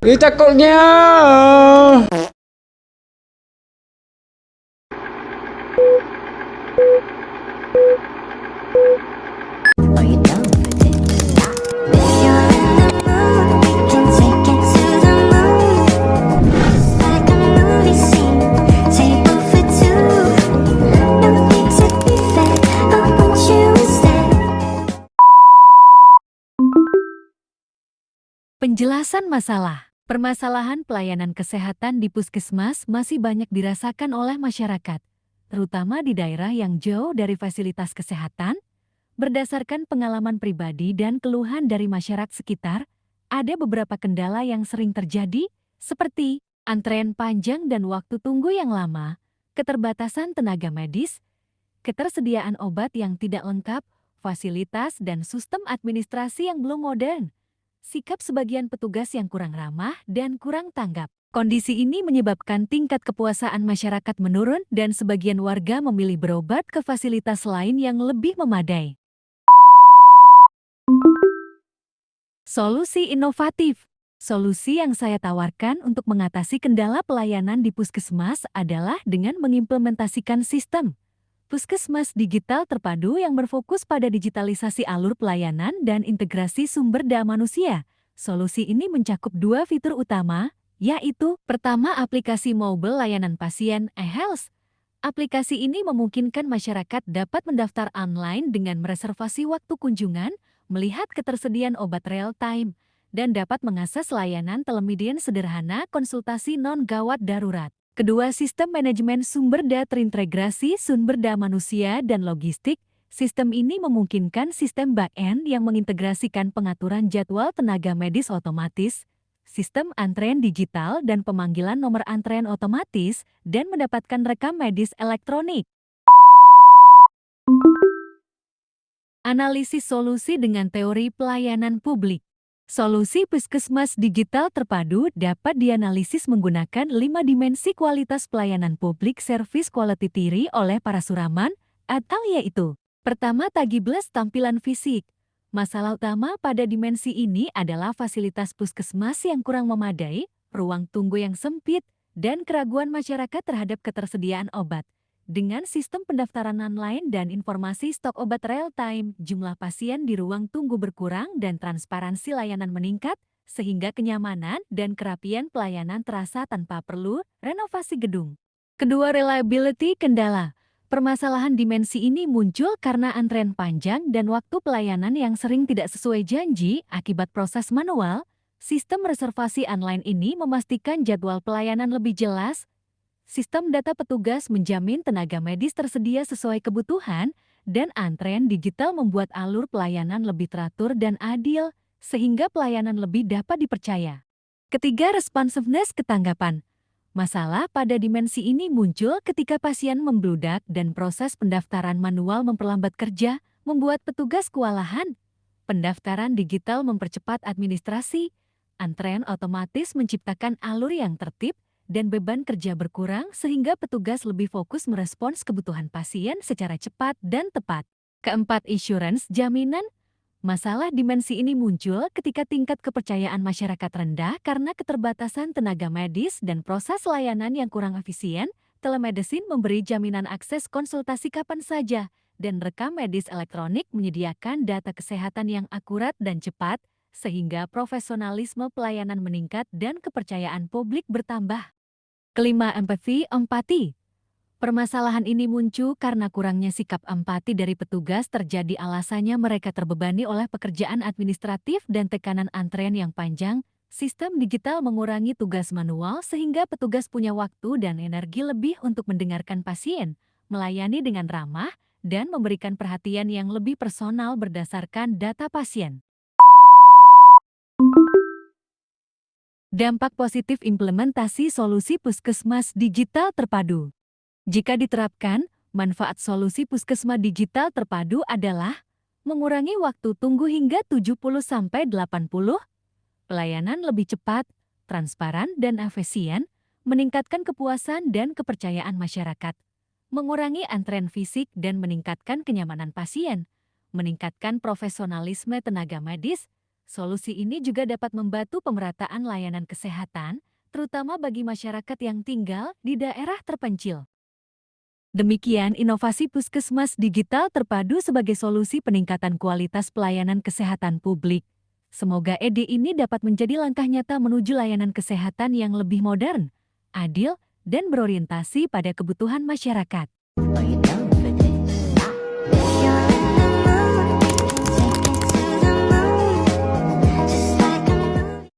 Ih, takutnya. Are you down for this? If you're in the mood, we can take it to the moon. Just like a movie scene, table for two. No need to be fake, I want you instead. Penjelasan masalah. Permasalahan pelayanan kesehatan di puskesmas masih banyak dirasakan oleh masyarakat, terutama di daerah yang jauh dari fasilitas kesehatan. Berdasarkan pengalaman pribadi dan keluhan dari masyarakat sekitar, ada beberapa kendala yang sering terjadi, seperti antrean panjang dan waktu tunggu yang lama, keterbatasan tenaga medis, ketersediaan obat yang tidak lengkap, fasilitas dan sistem administrasi yang belum modern, sikap sebagian petugas yang kurang ramah dan kurang tanggap. Kondisi ini menyebabkan tingkat kepuasaan masyarakat menurun dan sebagian warga memilih berobat ke fasilitas lain yang lebih memadai. Solusi inovatif. Solusi yang saya tawarkan untuk mengatasi kendala pelayanan di puskesmas adalah dengan mengimplementasikan sistem puskesmas digital terpadu yang berfokus pada digitalisasi alur pelayanan dan integrasi sumber daya manusia. Solusi ini mencakup dua fitur utama, yaitu pertama, aplikasi mobile layanan pasien e-health. Aplikasi ini memungkinkan masyarakat dapat mendaftar online dengan mereservasi waktu kunjungan, melihat ketersediaan obat real-time, dan dapat mengakses layanan telemedicine sederhana konsultasi non-gawat darurat. Kedua, sistem manajemen sumber daya terintegrasi sumber daya manusia dan logistik. Sistem ini memungkinkan sistem back-end yang mengintegrasikan pengaturan jadwal tenaga medis otomatis, sistem antrean digital dan pemanggilan nomor antrean otomatis, dan mendapatkan rekam medis elektronik. Analisis solusi dengan teori pelayanan publik. Solusi puskesmas digital terpadu dapat dianalisis menggunakan 5 dimensi kualitas pelayanan publik service quality theory oleh para suraman, atau yaitu: pertama, tagibles tampilan fisik. Masalah utama pada dimensi ini adalah fasilitas puskesmas yang kurang memadai, ruang tunggu yang sempit, dan keraguan masyarakat terhadap ketersediaan obat. Dengan sistem pendaftaran online dan informasi stok obat real-time, jumlah pasien di ruang tunggu berkurang dan transparansi layanan meningkat, sehingga kenyamanan dan kerapian pelayanan terasa tanpa perlu renovasi gedung. Kedua, reliability kendala. Permasalahan dimensi ini muncul karena antrean panjang dan waktu pelayanan yang sering tidak sesuai janji akibat proses manual. Sistem reservasi online ini memastikan jadwal pelayanan lebih jelas. Sistem data petugas menjamin tenaga medis tersedia sesuai kebutuhan, dan antrean digital membuat alur pelayanan lebih teratur dan adil, sehingga pelayanan lebih dapat dipercaya. Ketiga, responsiveness ketanggapan. Masalah pada dimensi ini muncul ketika pasien membludak dan proses pendaftaran manual memperlambat kerja, membuat petugas kewalahan. Pendaftaran digital mempercepat administrasi, antrean otomatis menciptakan alur yang tertib, dan beban kerja berkurang sehingga petugas lebih fokus merespons kebutuhan pasien secara cepat dan tepat. Keempat, insurance jaminan. Masalah dimensi ini muncul ketika tingkat kepercayaan masyarakat rendah karena keterbatasan tenaga medis dan proses layanan yang kurang efisien. Telemedicine memberi jaminan akses konsultasi kapan saja, dan rekam medis elektronik menyediakan data kesehatan yang akurat dan cepat, sehingga profesionalisme pelayanan meningkat dan kepercayaan publik bertambah. Kelima, empati. Permasalahan ini muncul karena kurangnya sikap empati dari petugas. Terjadi alasannya mereka terbebani oleh pekerjaan administratif dan tekanan antrean yang panjang. Sistem digital mengurangi tugas manual sehingga petugas punya waktu dan energi lebih untuk mendengarkan pasien, melayani dengan ramah, dan memberikan perhatian yang lebih personal berdasarkan data pasien. Dampak positif implementasi solusi puskesmas digital terpadu. Jika diterapkan, manfaat solusi puskesmas digital terpadu adalah mengurangi waktu tunggu hingga 70–80, pelayanan lebih cepat, transparan dan efisien, meningkatkan kepuasan dan kepercayaan masyarakat, mengurangi antrean fisik dan meningkatkan kenyamanan pasien, meningkatkan profesionalisme tenaga medis, Solusi ini juga dapat membantu pemerataan layanan kesehatan, terutama bagi masyarakat yang tinggal di daerah terpencil. Demikian inovasi puskesmas digital terpadu sebagai solusi peningkatan kualitas pelayanan kesehatan publik. Semoga ide ini dapat menjadi langkah nyata menuju layanan kesehatan yang lebih modern, adil, dan berorientasi pada kebutuhan masyarakat. Are you done